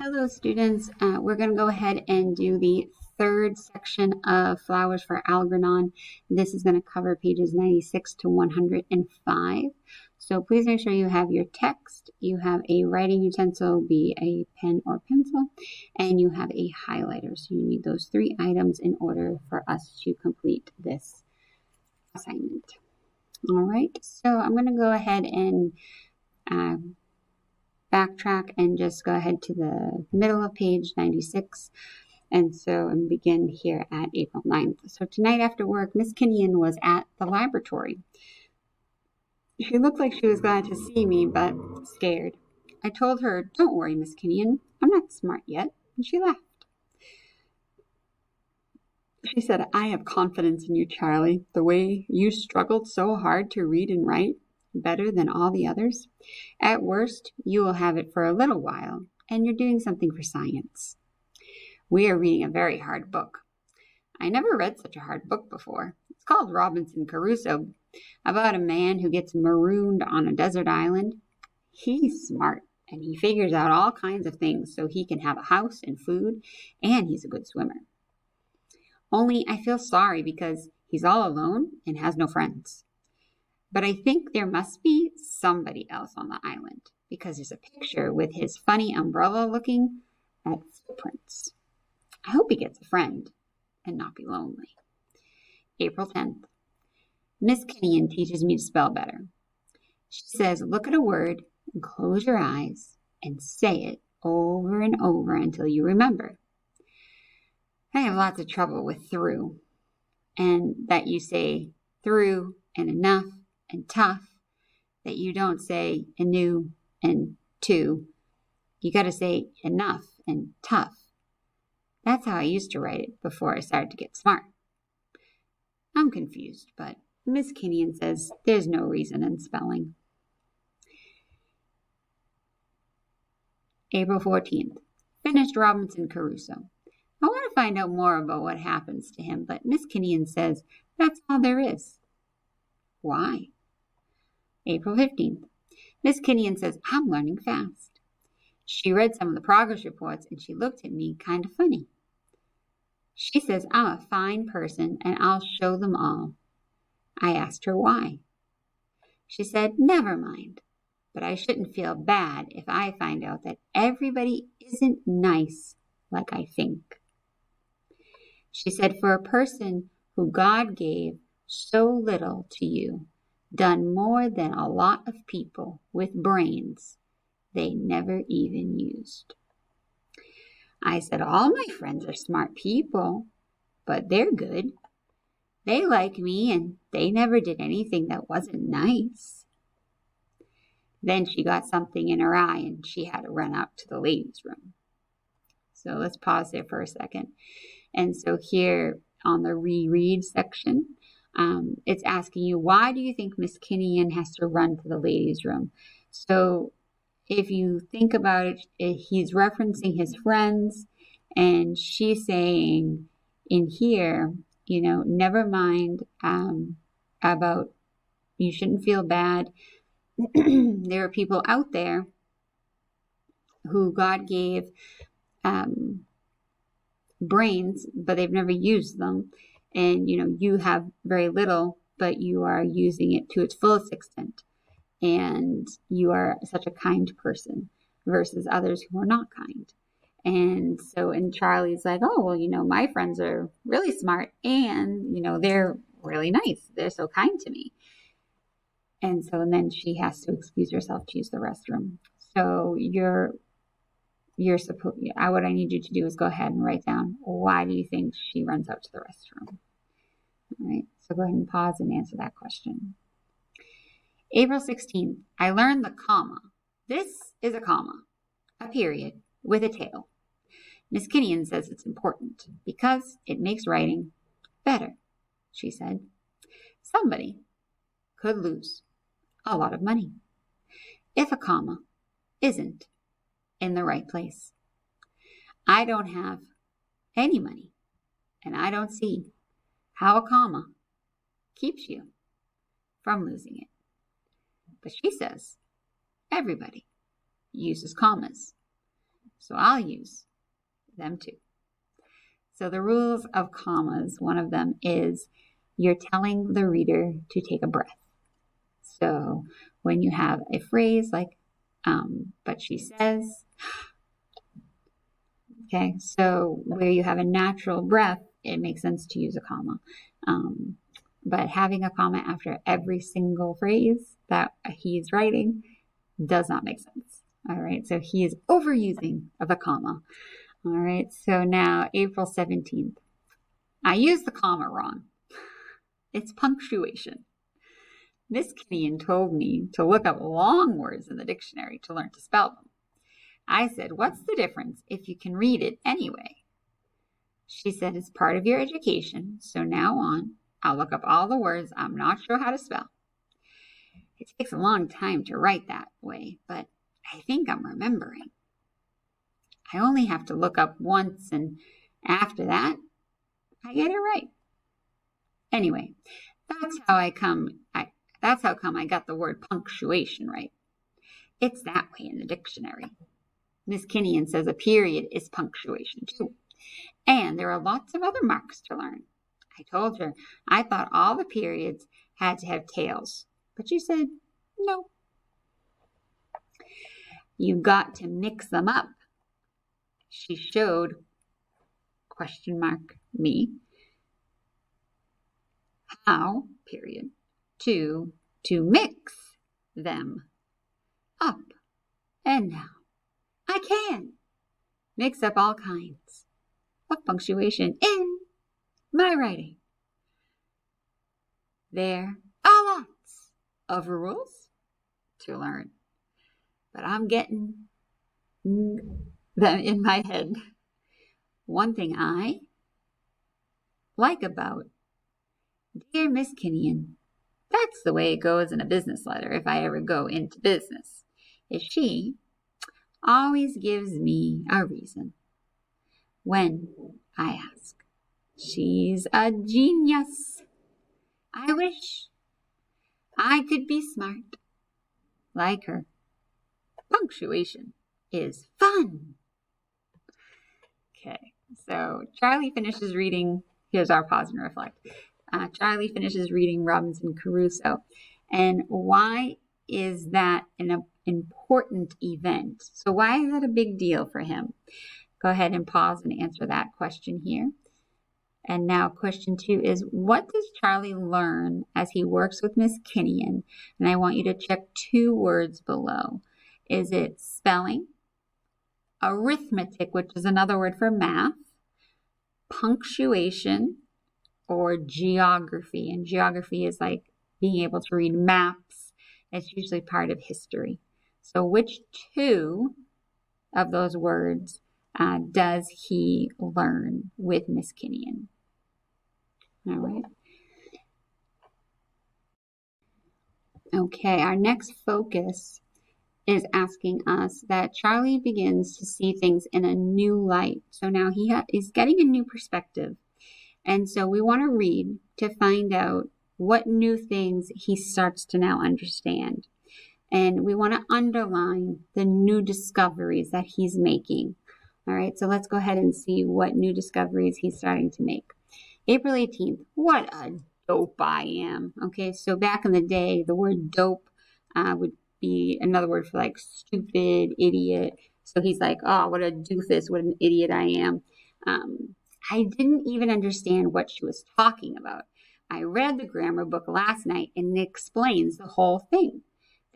Hello students, we're going to go ahead and do the third section of Flowers for Algernon. This is going to cover pages 96 to 105. So please make sure you have your text, you have a writing utensil, be a pen or pencil, and you have a highlighter. So you need those three items in order for us to complete this assignment. All right, so I'm going to go ahead and backtrack and just go ahead to the middle of page 96 and begin here at April 9th. So tonight after work, Miss Kinnian was at the laboratory. She looked like she was glad to see me, but scared. I told her, "Don't worry, Miss Kinnian, I'm not smart yet," and she laughed. She said, "I have confidence in you, Charlie. The way you struggled so hard to read and write, better than all the others. At worst, you will have it for a little while, and you're doing something for science. We are reading a very hard book. I never read such a hard book before. It's called Robinson Crusoe, about a man who gets marooned on a desert island. He's smart, and he figures out all kinds of things so he can have a house and food, and he's a good swimmer. Only I feel sorry because he's all alone and has no friends. But I think there must be somebody else on the island because there's a picture with his funny umbrella looking at footprints. I hope he gets a friend and not be lonely." April 10th. Miss Kinnian teaches me to spell better. She says, "Look at a word and close your eyes and say it over and over until you remember." I have lots of trouble with through, and that you say through and enough and tough, that you don't say anew and to. You got to say enough and tough. That's how I used to write it before I started to get smart. I'm confused, but Miss Kinnian says there's no reason in spelling. April 14th. Finished Robinson Crusoe. I want to find out more about what happens to him, but Miss Kinnian says that's all there is. Why? April 15th. Miss Kinnian says I'm learning fast. She read some of the progress reports and she looked at me kind of funny. She says I'm a fine person and I'll show them all. I asked her why. She said, "Never mind, but I shouldn't feel bad if I find out that everybody isn't nice like I think." She said, "For a person who God gave so little to you, done more than a lot of people with brains they never even used." I said, "All my friends are smart people, but they're good. They like me and they never did anything that wasn't nice." Then she got something in her eye and she had to run out to the ladies' room. So let's pause there for a second. And so here on the reread section, it's asking you, why do you think Miss Kinnian has to run to the ladies' room? So if you think about it, he's referencing his friends, and she's saying in here, never mind about you shouldn't feel bad. There are people out there who God gave brains, but they've never used them. And, you have very little, but you are using it to its fullest extent. And you are such a kind person versus others who are not kind. And Charlie's like, "Oh, well, my friends are really smart and, they're really nice. They're so kind to me." And then she has to excuse herself to use the restroom. So what I need you to do is go ahead and write down, why do you think she runs out to the restroom? All right, so go ahead and pause and answer that question. April 16th, I learned the comma. This is a comma, a period, with a tail. Miss Kinnian says it's important because it makes writing better, she said. Somebody could lose a lot of money if a comma isn't in the right place. I don't have any money, and I don't see how a comma keeps you from losing it. But she says everybody uses commas. so I'll use them too. So the rules of commas, one of them is you're telling the reader to take a breath. So when you have a phrase like, but she says, okay, so where you have a natural breath, it makes sense to use a comma. But having a comma after every single phrase that he's writing does not make sense. All right, so he is overusing of a comma. All right, so now April 17th. I used the comma wrong. It's punctuation. Miss Kenyon told me to look up long words in the dictionary to learn to spell them. I said, what's the difference if you can read it anyway? She said, it's part of your education, so now on, I'll look up all the words I'm not sure how to spell. It takes a long time to write that way, but I think I'm remembering. I only have to look up once, and after that, I get it right. Anyway, that's how come I got the word punctuation right. It's that way in the dictionary. Miss Kenyon says a period is punctuation too. And there are lots of other marks to learn. I told her I thought all the periods had to have tails, but she said no. You got to mix them up. She showed, me, how, to mix them up. And now I can mix up all kinds of punctuation in my writing. There are lots of rules to learn, but I'm getting them in my head. One thing I like about Dear Miss Kenyon, that's the way it goes in a business letter if I ever go into business, is she always gives me a reason when I ask. She's a genius. I wish I could be smart like her. Punctuation is fun. Okay, so Charlie finishes reading. Here's our pause and reflect. Charlie finishes reading Robinson Crusoe. And why is that an important event? So why is that a big deal for him? Go ahead and pause and answer that question here. And now question 2 is, what does Charlie learn as he works with Miss Kenyon? And I want you to check 2 words below. Is it spelling, arithmetic, which is another word for math, punctuation, or geography? And geography is like being able to read maps. It's usually part of history. So which 2 of those words does he learn with Miss Kenyon? All right. Okay, our next focus is asking us that Charlie begins to see things in a new light. So now he is getting a new perspective. And so we want to read to find out what new things he starts to now understand. And we want to underline the new discoveries that he's making. All right, so let's go ahead and see what new discoveries he's starting to make. April 18th, what a dope I am. Okay, so back in the day, the word dope would be another word for like stupid, idiot. So he's like, oh, what a doofus, what an idiot I am. I didn't even understand what she was talking about. I read the grammar book last night and it explains the whole thing.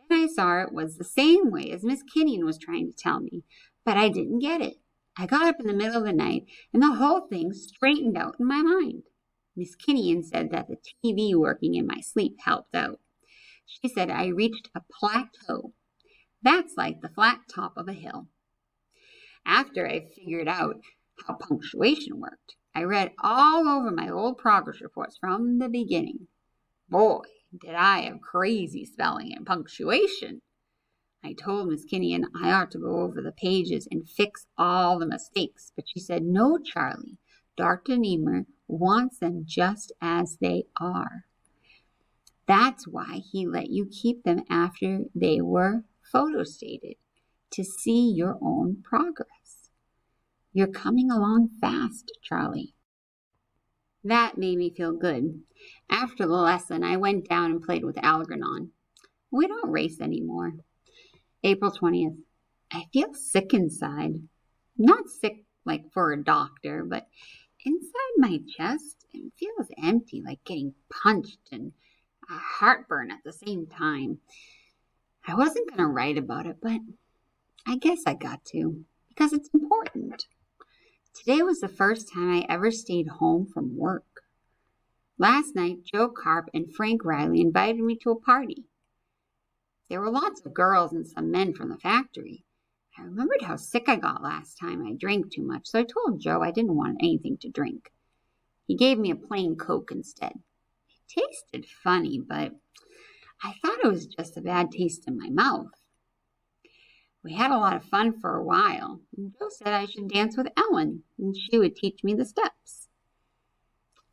Then I saw it was the same way as Miss Kenyon was trying to tell me, but I didn't get it. I got up in the middle of the night and the whole thing straightened out in my mind. Miss Kenyon said that the TV working in my sleep helped out. She said I reached a plateau. That's like the flat top of a hill. After I figured out how punctuation worked, I read all over my old progress reports from the beginning. Boy, did I have crazy spelling and punctuation. I told Miss Kenyon I ought to go over the pages and fix all the mistakes, but she said, no, Charlie, Dr. Niemer wants them just as they are. That's why he let you keep them after they were photostated, to see your own progress. You're coming along fast, Charlie. That made me feel good. After the lesson, I went down and played with Algernon. We don't race anymore. April 20th. I feel sick inside. Not sick like for a doctor, but inside my chest it feels empty, like getting punched and a heartburn at the same time. I wasn't going to write about it, but I guess I got to, because it's important. Today was the first time I ever stayed home from work. Last night, Joe Carp and Frank Riley invited me to a party. There were lots of girls and some men from the factory. I remembered how sick I got last time I drank too much, so I told Joe I didn't want anything to drink. He gave me a plain Coke instead. It tasted funny, but I thought it was just a bad taste in my mouth. We had a lot of fun for a while, and Joe said I should dance with Ellen, and she would teach me the steps.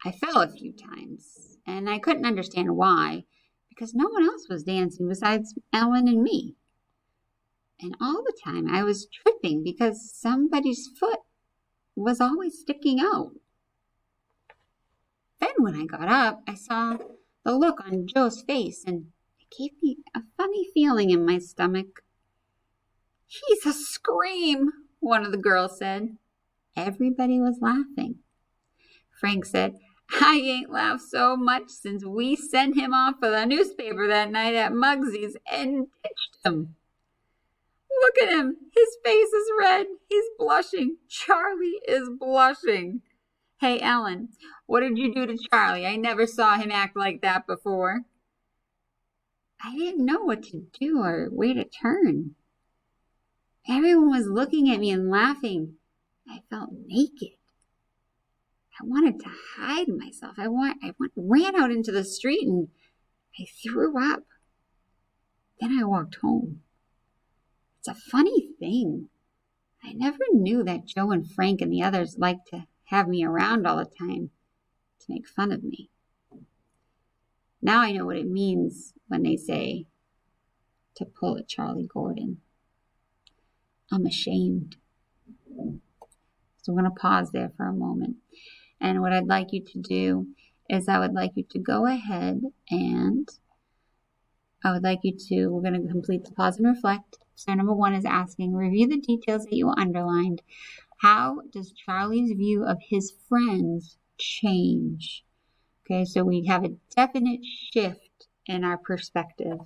I fell a few times, and I couldn't understand why, because no one else was dancing besides Ellen and me. And all the time I was tripping because somebody's foot was always sticking out. Then when I got up, I saw the look on Joe's face, and it gave me a funny feeling in my stomach. "He's a scream," one of the girls said. Everybody was laughing. Frank said, "I ain't laughed so much since we sent him off for the newspaper that night at Muggsy's and ditched him. Look at him. His face is red. He's blushing. Charlie is blushing. Hey, Ellen, what did you do to Charlie? I never saw him act like that before." I didn't know what to do or where to turn. Everyone was looking at me and laughing. I felt naked. I wanted to hide myself. I ran out into the street and I threw up. Then I walked home. It's a funny thing. I never knew that Joe and Frank and the others liked to have me around all the time to make fun of me. Now I know what it means when they say to pull a Charlie Gordon. I'm ashamed. So I'm going to pause there for a moment. And what I'd like you to do is I would like you to go ahead and we're going to complete the pause and reflect. So number 1 is asking, review the details that you underlined. How does Charlie's view of his friends change? Okay, so we have a definite shift in our perspective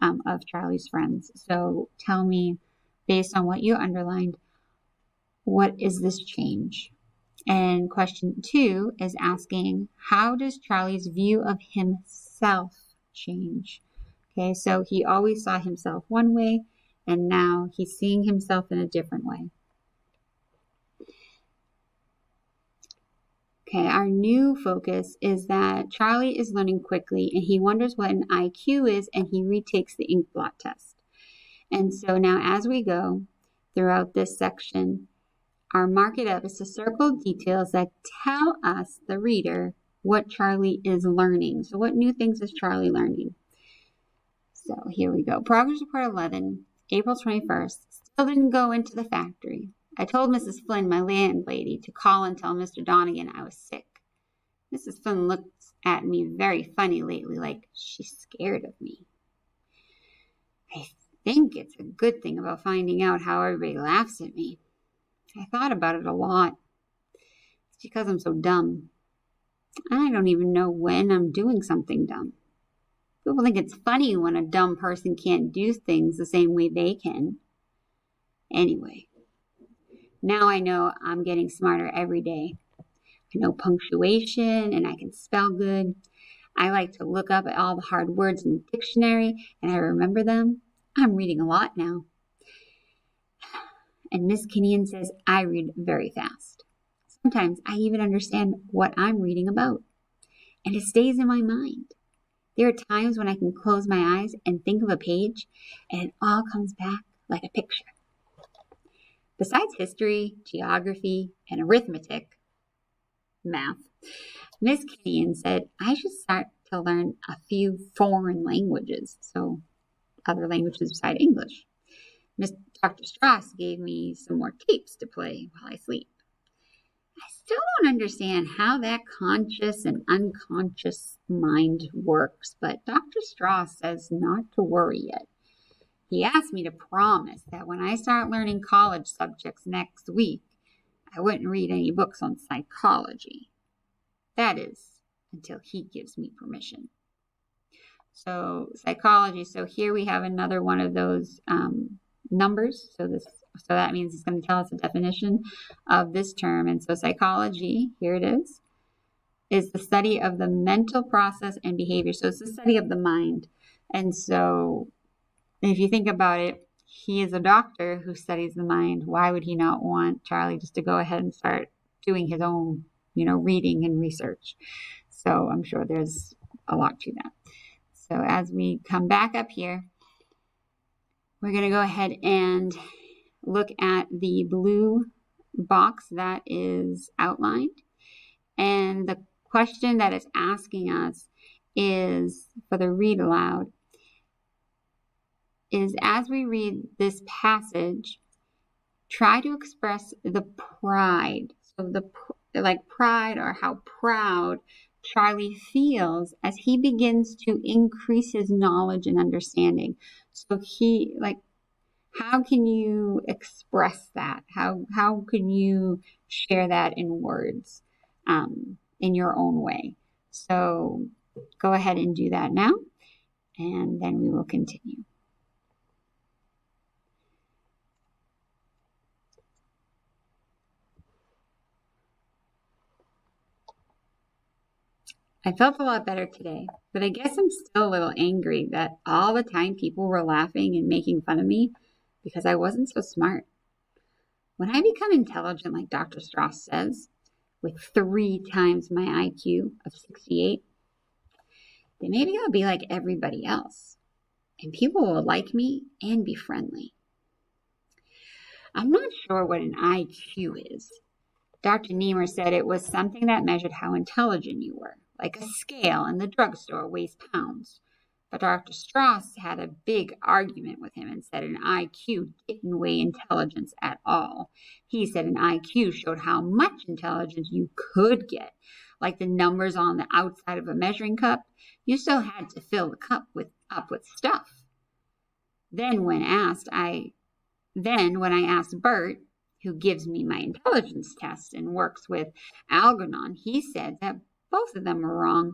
of Charlie's friends. So tell me, based on what you underlined, what is this change? And question 2 is asking, how does Charlie's view of himself change? Okay, so he always saw himself one way, and now he's seeing himself in a different way. Okay, our new focus is that Charlie is learning quickly, and he wonders what an IQ is, and he retakes the ink blot test. And so now as we go throughout this section, our mark it up is to circle details that tell us, the reader, what Charlie is learning. So what new things is Charlie learning? So here we go. Progress Report 11, April 21st. Still didn't go into the factory. I told Mrs. Flynn, my landlady, to call and tell Mr. Donegan I was sick. Mrs. Flynn looks at me very funny lately, like she's scared of me. I think it's a good thing about finding out how everybody laughs at me. I thought about it a lot. It's because I'm so dumb. I don't even know when I'm doing something dumb. People think it's funny when a dumb person can't do things the same way they can. Anyway, now I know I'm getting smarter every day. I know punctuation and I can spell good. I like to look up at all the hard words in the dictionary and I remember them. I'm reading a lot now. And Miss Kinnean says I read very fast. Sometimes I even understand what I'm reading about. And it stays in my mind. There are times when I can close my eyes and think of a page, and it all comes back like a picture. Besides history, geography, and arithmetic, math, Miss Kinnean said I should start to learn a few foreign languages, so other languages beside English. Dr. Strauss gave me some more tapes to play while I sleep. I still don't understand how that conscious and unconscious mind works, but Dr. Strauss says not to worry yet. He asked me to promise that when I start learning college subjects next week, I wouldn't read any books on psychology. That is, until he gives me permission. So psychology, so here we have another one of those numbers. So that means it's going to tell us the definition of this term. And so psychology, here it is the study of the mental process and behavior. So it's the study of the mind. And so if you think about it, he is a doctor who studies the mind. Why would he not want Charlie just to go ahead and start doing his own, reading and research? So I'm sure there's a lot to that. So as we come back up here, we're going to go ahead and look at the blue box that is outlined. And the question that it's asking us is, for the read aloud, is as we read this passage, try to express the pride. So pride, or how proud Charlie feels as he begins to increase his knowledge and understanding. So how can you express that? How can you share that in words, in your own way? So go ahead and do that now, and then we will continue. I felt a lot better today, but I guess I'm still a little angry that all the time people were laughing and making fun of me because I wasn't so smart. When I become intelligent, like Dr. Strauss says, with 3 times my IQ of 68, then maybe I'll be like everybody else, and people will like me and be friendly. I'm not sure what an IQ is. Dr. Niemer said it was something that measured how intelligent you were, like a scale in the drugstore weighs pounds. But Dr. Strauss had a big argument with him and said an IQ didn't weigh intelligence at all. He said an IQ showed how much intelligence you could get. Like the numbers on the outside of a measuring cup, you still had to fill the cup up with stuff. Then when I asked Bert, who gives me my intelligence test and works with Algernon, he said that both of them were wrong.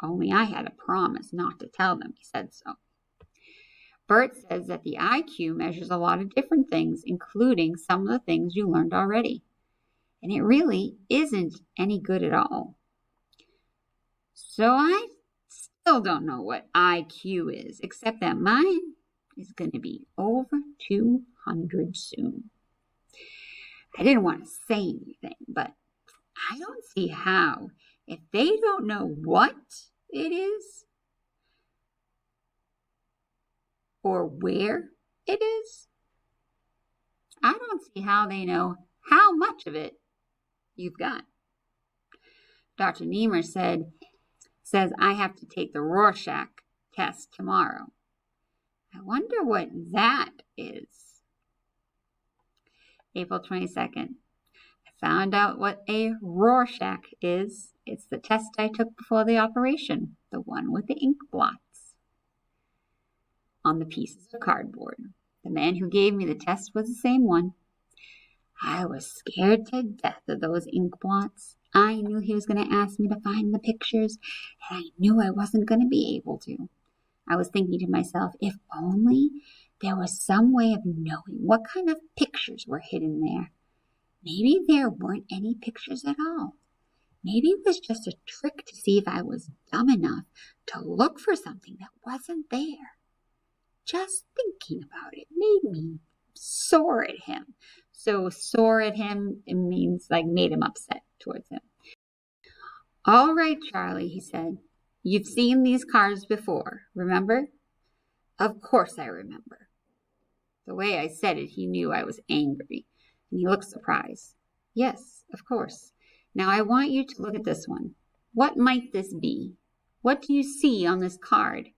Only I had a promise not to tell them. He said so. Bert says that the IQ measures a lot of different things, including some of the things you learned already. And it really isn't any good at all. So I still don't know what IQ is, except that mine is going to be over 200 soon. I didn't want to say anything, but I don't see how, if they don't know what it is or where it is, I don't see how they know how much of it you've got. Dr. Niemer says I have to take the Rorschach test tomorrow. I wonder what that is. April 22nd. I found out what a Rorschach is. It's the test I took before the operation, the one with the ink blots on the pieces of cardboard. The man who gave me the test was the same one. I was scared to death of those ink blots. I knew he was going to ask me to find the pictures, and I knew I wasn't going to be able to. I was thinking to myself, if only there was some way of knowing what kind of pictures were hidden there. Maybe there weren't any pictures at all. Maybe it was just a trick to see if I was dumb enough to look for something that wasn't there. Just thinking about it made me sore at him. So sore at him, it means like made him upset towards him. All right, Charlie, he said. You've seen these cars before, remember? Of course I remember. The way I said it, he knew I was angry, and he looked surprised. Yes, of course. Now I want you to look at this one. What might this be? What do you see on this card?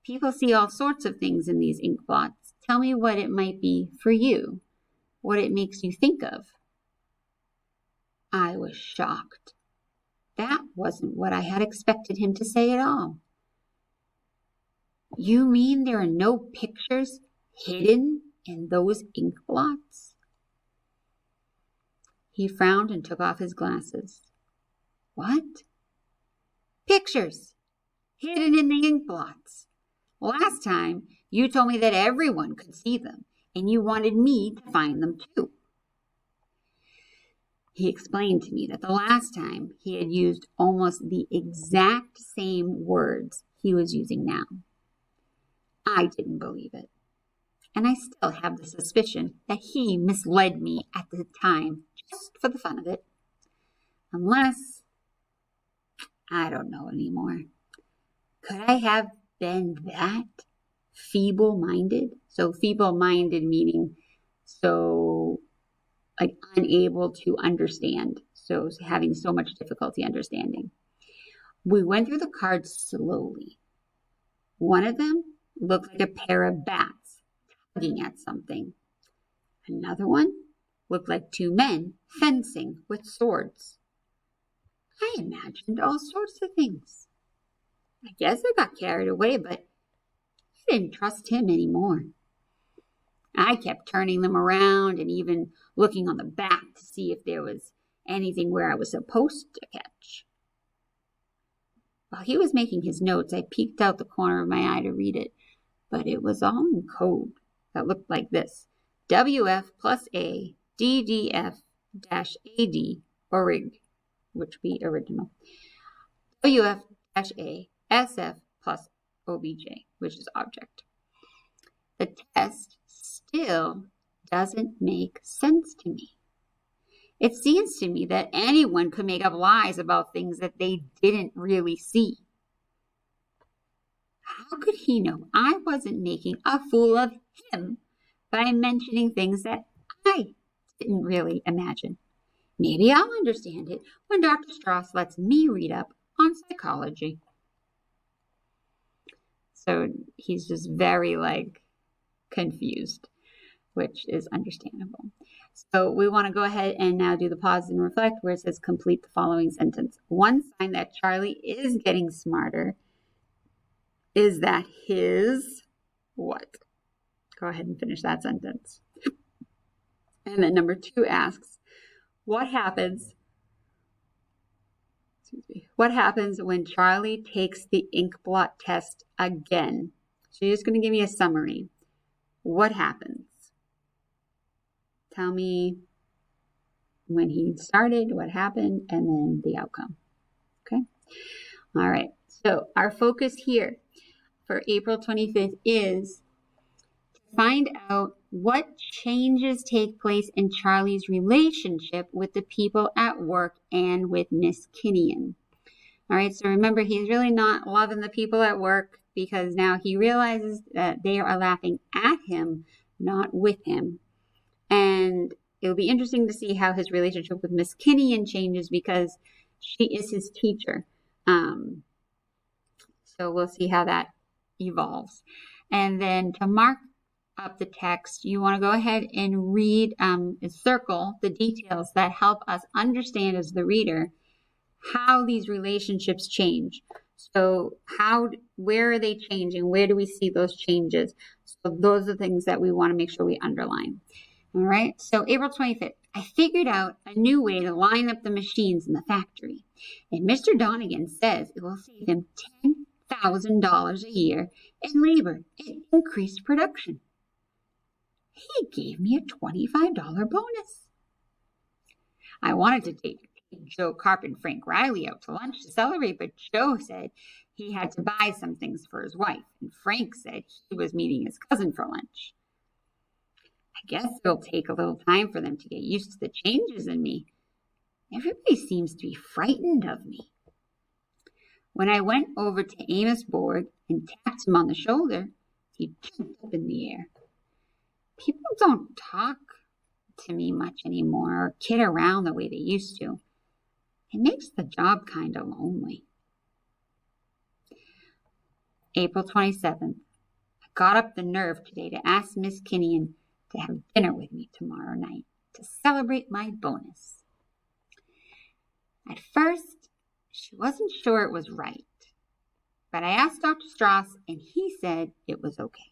People see all sorts of things in these ink blots. Tell me what it might be for you, what it makes you think of. I was shocked. That wasn't what I had expected him to say at all. You mean there are no pictures hidden in those ink blots? He frowned and took off his glasses. What? Pictures hidden in the ink blots. Last time, you told me that everyone could see them, and you wanted me to find them too. He explained to me that the last time he had used almost the exact same words he was using now. I didn't believe it, and I still have the suspicion that he misled me at the time just for the fun of it. Unless, I don't know anymore. Could I have been that feeble-minded? So feeble-minded meaning so like unable to understand. So having so much difficulty understanding. We went through the cards slowly. One of them looked like a pair of bats tugging at something. Another one looked like two men fencing with swords. I imagined all sorts of things. I guess I got carried away, but I didn't trust him anymore. I kept turning them around and even looking on the back to see if there was anything where I was supposed to catch. While he was making his notes, I peeked out the corner of my eye to read it, but it was all in code that looked like this: WF plus A, DDF dash AD, orig, which would be original. WF dash A, SF plus OBJ, which is object. The test still doesn't make sense to me. It seems to me that anyone could make up lies about things that they didn't really see. How could he know I wasn't making a fool of him by mentioning things that I didn't really imagine? Maybe I'll understand it when Dr. Strauss lets me read up on psychology. So he's just very confused, which is understandable. So we want to go ahead and now do the pause and reflect where it says complete the following sentence. One sign that Charlie is getting smarter is that his what? Go ahead and finish that sentence. And then number 2 asks, what happens when Charlie takes the ink blot test again? So you're just going to give me a summary. What happens? Tell me when he started, what happened, and then the outcome. Okay? All right. So our focus here for April 25th is to find out what changes take place in Charlie's relationship with the people at work and with Miss Kinnian. All right. So remember, he's really not loving the people at work because now he realizes that they are laughing at him, not with him. And it'll be interesting to see how his relationship with Miss Kinnian changes because she is his teacher. So we'll see how that evolves. And then to mark up the text, you want to go ahead and read and circle the details that help us understand as the reader how these relationships change. So where are they changing? Where do we see those changes? So those are the things that we want to make sure we underline. All right, so April 25th, I figured out a new way to line up the machines in the factory. And Mr. Donegan says it will save him $10,000 a year in labor and increased production. He gave me a $25 bonus. I wanted to take Joe Carp and Frank Riley out to lunch to celebrate, but Joe said he had to buy some things for his wife, and Frank said he was meeting his cousin for lunch. I guess it'll take a little time for them to get used to the changes in me. Everybody seems to be frightened of me. When I went over to Amos' board and tapped him on the shoulder, he jumped up in the air. People don't talk to me much anymore or kid around the way they used to. It makes the job kind of lonely. April 27th. I got up the nerve today to ask Miss Kinnian to have dinner with me tomorrow night to celebrate my bonus. At first, she wasn't sure it was right, but I asked Dr. Strauss, and he said it was okay.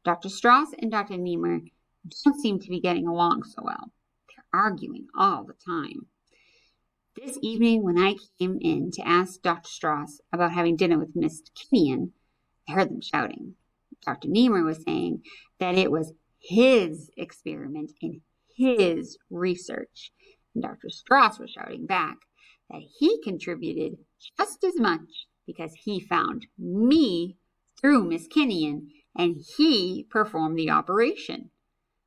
Dr. Strauss and Dr. Niemer don't seem to be getting along so well. They're arguing all the time. This evening, when I came in to ask Dr. Strauss about having dinner with Miss Kinnian, I heard them shouting. Dr. Niemer was saying that it was his experiment and his research. And Dr. Strauss was shouting back that he contributed just as much because he found me through Miss Kinnian and he performed the operation.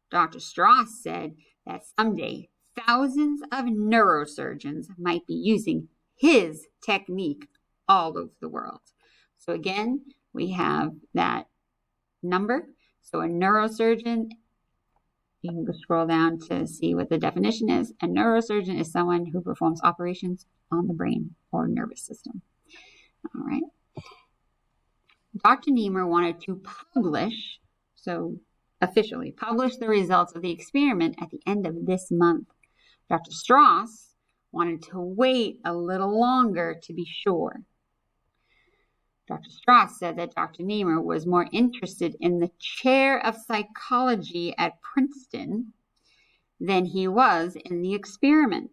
Dr. Strauss said that someday thousands of neurosurgeons might be using his technique all over the world. So again, we have that number. So a neurosurgeon, you can scroll down to see what the definition is. A neurosurgeon is someone who performs operations on the brain or nervous system. All right. Dr. Niemer wanted to publish, so officially publish the results of the experiment at the end of this month. Dr. Strauss wanted to wait a little longer to be sure. Dr. Strauss said that Dr. Niemer was more interested in the chair of psychology at Princeton than he was in the experiment.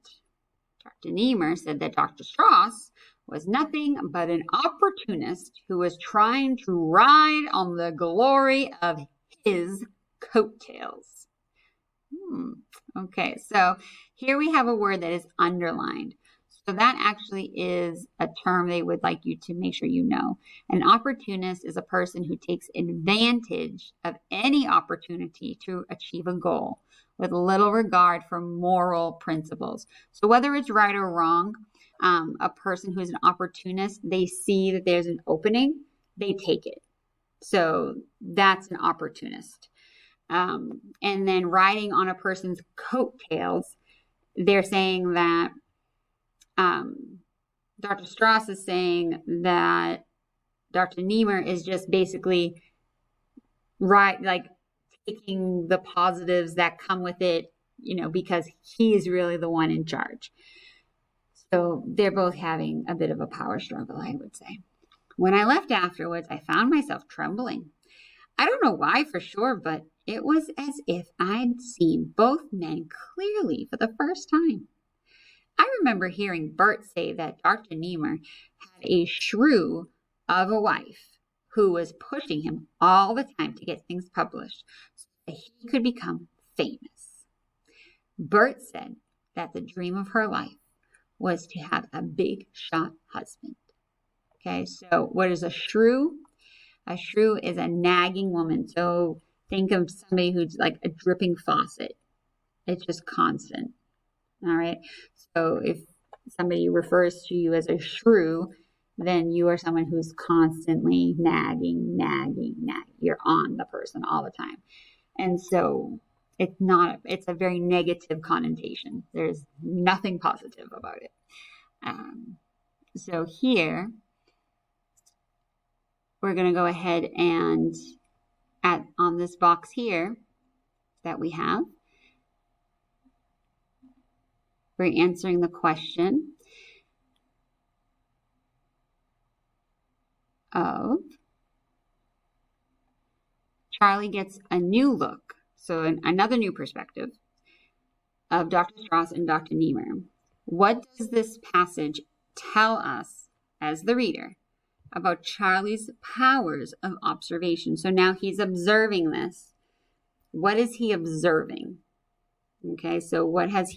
Dr. Niemer said that Dr. Strauss was nothing but an opportunist who was trying to ride on the glory of his coattails. Okay, so here we have a word that is underlined. So that actually is a term they would like you to make sure you know. An opportunist is a person who takes advantage of any opportunity to achieve a goal with little regard for moral principles. So whether it's right or wrong, a person who is an opportunist, they see that there's an opening, they take it. So that's an opportunist. And then riding on a person's coattails, they're saying that Dr. Strauss is saying that Dr. Niemer is just basically taking the positives that come with it, because he is really the one in charge. So they're both having a bit of a power struggle, I would say. When I left afterwards, I found myself trembling. I don't know why for sure, but it was as if I'd seen both men clearly for the first time. I remember hearing Bert say that Dr. Niemer had a shrew of a wife who was pushing him all the time to get things published so that he could become famous. Bert said that the dream of her life was to have a big shot husband. Okay, so what is a shrew? A shrew is a nagging woman. So think of somebody who's like a dripping faucet. It's just constant. All right. So if somebody refers to you as a shrew, then you are someone who's constantly nagging. You're on the person all the time. And so it's a very negative connotation. There's nothing positive about it. So here, we're going to go ahead and on this box here that we have, we're answering the question of Charlie gets a new look. So another new perspective of Dr. Strauss and Dr. Niemer. What does this passage tell us as the reader about Charlie's powers of observation? So now he's observing this. What is he observing? Okay, so what is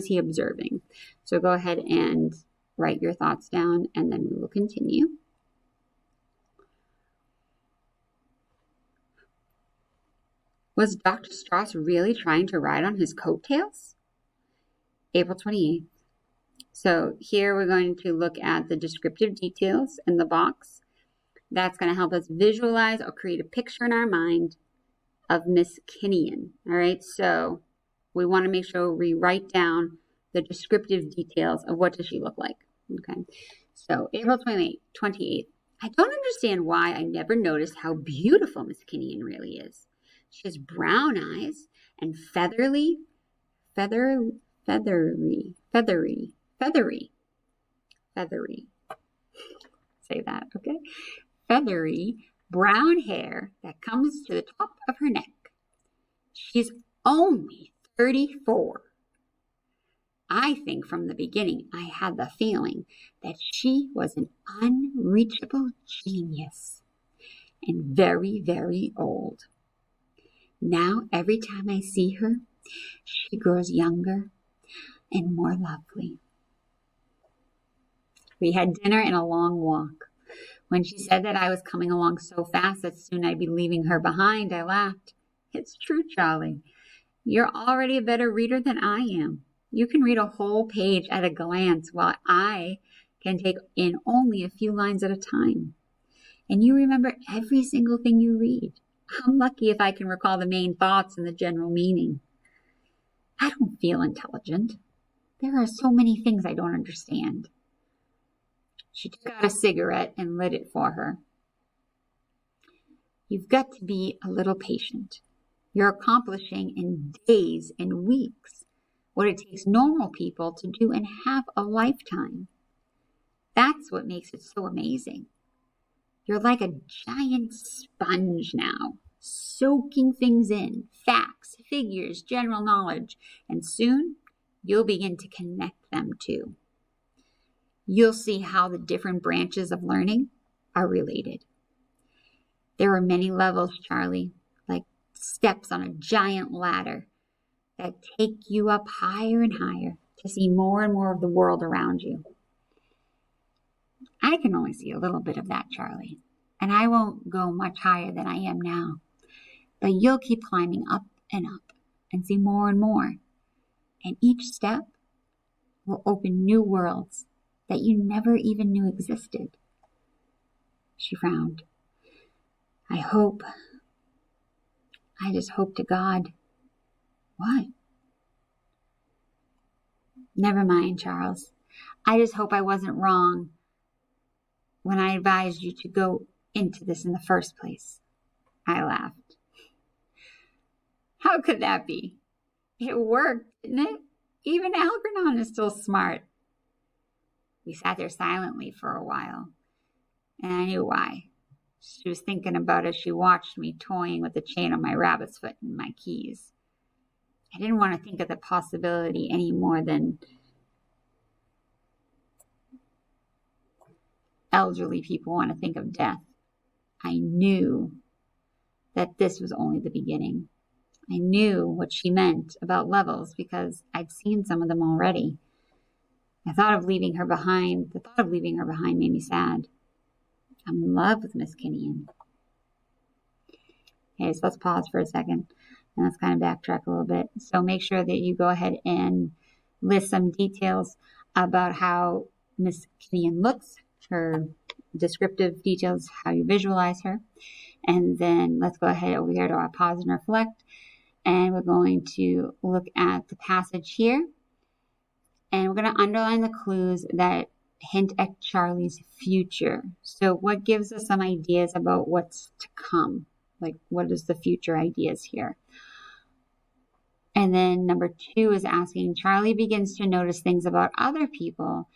he observing? So go ahead and write your thoughts down, and then we will continue. Was Dr. Strauss really trying to ride on his coattails? April 28th. So here we're going to look at the descriptive details in the box. That's going to help us visualize or create a picture in our mind of Miss Kinnian. All right, so we want to make sure we write down the descriptive details of what does she look like. Okay, so April 28th. I don't understand why I never noticed how beautiful Miss Kinnian really is. She has brown eyes and feathery feathery. Feathery. Say that, okay? Feathery brown hair that comes to the top of her neck. She's only 34. I think from the beginning I had the feeling that she was an unreachable genius and very, very old. Now every time I see her, she grows younger and more lovely. We had dinner and a long walk. When she said that I was coming along so fast that soon I'd be leaving her behind, I laughed. It's true, Charlie. You're already a better reader than I am. You can read a whole page at a glance while I can take in only a few lines at a time. And you remember every single thing you read. I'm lucky if I can recall the main thoughts and the general meaning. I don't feel intelligent. There are so many things I don't understand. She took out a cigarette and lit it for her. You've got to be a little patient. You're accomplishing in days and weeks what it takes normal people to do in half a lifetime. That's what makes it so amazing. You're like a giant sponge now, soaking things in, facts, figures, general knowledge, and soon you'll begin to connect them too. You'll see how the different branches of learning are related. There are many levels, Charlie, like steps on a giant ladder that take you up higher and higher to see more and more of the world around you. I can only see a little bit of that, Charlie, and I won't go much higher than I am now. But you'll keep climbing up and see more and more. And each step will open new worlds that you never even knew existed. She frowned. I just hope to God. What? Never mind, Charles. I just hope I wasn't wrong when I advised you to go into this in the first place. I laughed. How could that be? It worked, didn't it? Even Algernon is still smart. We sat there silently for a while, and I knew why. She was thinking about as she watched me toying with the chain on my rabbit's foot and my keys. I didn't want to think of the possibility any more than elderly people want to think of death. I knew that this was only the beginning. I knew what she meant about levels because I'd seen some of them already. The thought of leaving her behind made me sad. I'm in love with Miss Kinnian. Okay, so let's pause for a second and let's kind of backtrack a little bit. So make sure that you go ahead and list some details about how Miss Kinnian looks, her descriptive details, how you visualize her. And then let's go ahead over here to our pause and reflect. And we're going to look at the passage here. And we're going to underline the clues that hint at Charlie's future. So what gives us some ideas about what's to come? Like, what is the future ideas here? And then number 2 is asking, Charlie begins to notice things about other people.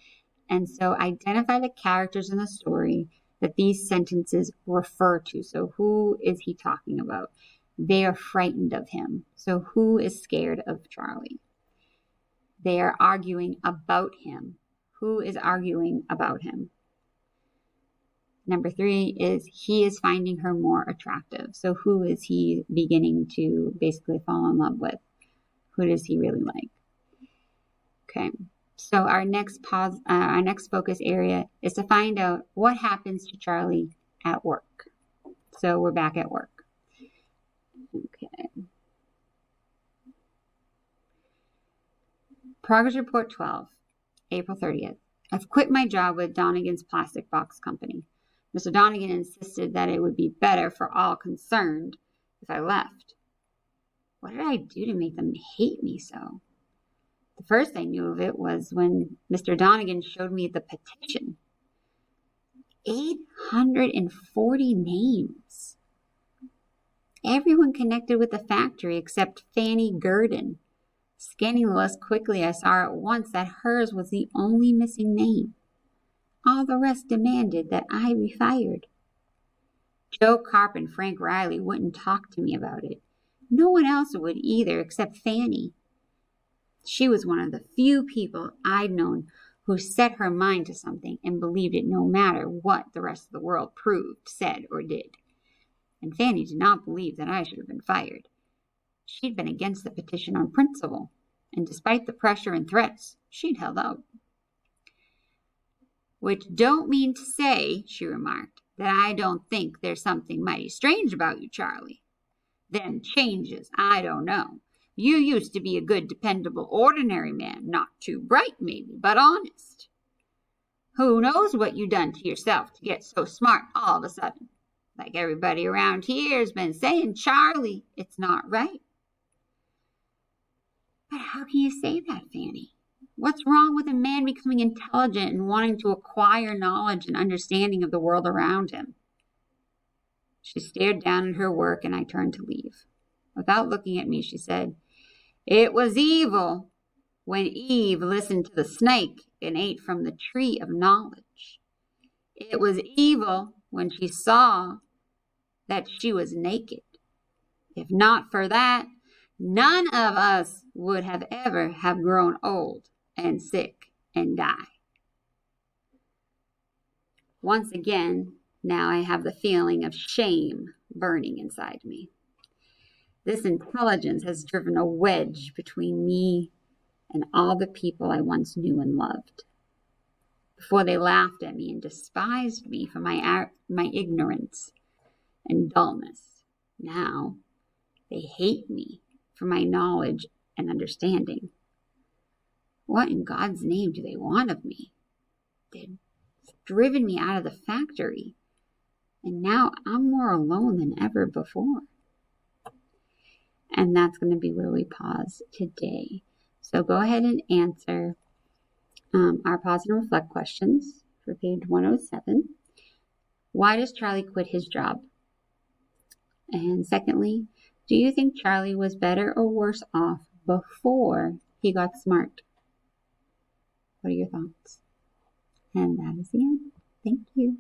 And so identify the characters in the story that these sentences refer to. So who is he talking about? They are frightened of him. So who is scared of Charlie? They are arguing about him. Who is arguing about him? Number 3 is he is finding her more attractive. So who is he beginning to basically fall in love with? Who does he really like? Okay. So our next focus area is to find out what happens to Charlie at work. So we're back at work. Okay. Progress Report 12, April 30th. I've quit my job with Donegan's Plastic Box Company. Mr. Donegan insisted that it would be better for all concerned if I left. What did I do to make them hate me so? The first I knew of it was when Mr. Donegan showed me the petition. 840 names. Everyone connected with the factory except Fanny Gurdon Scanning the list quickly, I saw at once that hers was the only missing name. All the rest demanded that I be fired. Joe Carp and Frank Riley wouldn't talk to me about it. No one else would either except Fanny. She was one of the few people I'd known who set her mind to something and believed it no matter what the rest of the world proved, said, or did. And Fanny did not believe that I should have been fired. She'd been against the petition on principle, and despite the pressure and threats, she'd held out. Which don't mean to say, she remarked, that I don't think there's something mighty strange about you, Charlie. Them changes, I don't know. You used to be a good, dependable, ordinary man, not too bright, maybe, but honest. Who knows what you done to yourself to get so smart all of a sudden? Like everybody around here's been saying, Charlie, it's not right. But how can you say that, Fanny? What's wrong with a man becoming intelligent and wanting to acquire knowledge and understanding of the world around him? She stared down at her work, and I turned to leave. Without looking at me, she said, It was evil when Eve listened to the snake and ate from the tree of knowledge. It was evil when she saw that she was naked. If not for that, none of us would have ever have grown old and sick and die. Once again, now I have the feeling of shame burning inside me. This intelligence has driven a wedge between me and all the people I once knew and loved. Before they laughed at me and despised me for my ignorance and dullness, now they hate me for my knowledge and understanding. What in God's name do they want of me? They've driven me out of the factory, and now I'm more alone than ever before. And that's going to be where we pause today. So go ahead and answer our pause and reflect questions for page 107. Why does Charlie quit his job? And secondly, do you think Charlie was better or worse off before he got smart? What are your thoughts? And that is the end. Thank you.